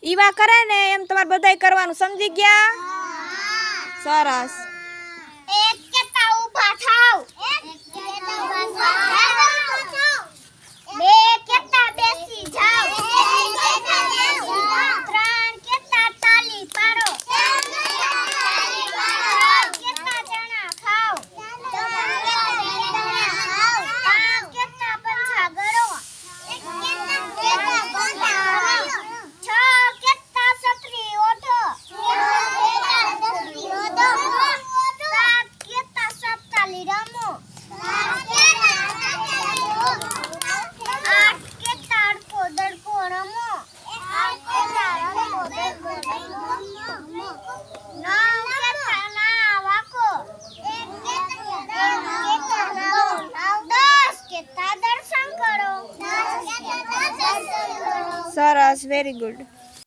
Eva કરે ને એમ તમારે બધાય કરવાનું, સમજી ગયા? સરસ. એક કેતા ઊભા થાવ, બે કેતા બેસી જાવ, ત્રણ કેતા તાલી પાડો, ચાર કેતા ચણા ખાવ, પાંચ કેતા પંછા ગળો, છ કેતા છત્રી ઓઢો, સાત કેતા સપ્તાલી રમો, આઠ કેતા અડકો દડકો રમો, નવ કેતા ના વાકો, 10 કેતા દર્શન કરો. સરસ, વેરી ગુડ.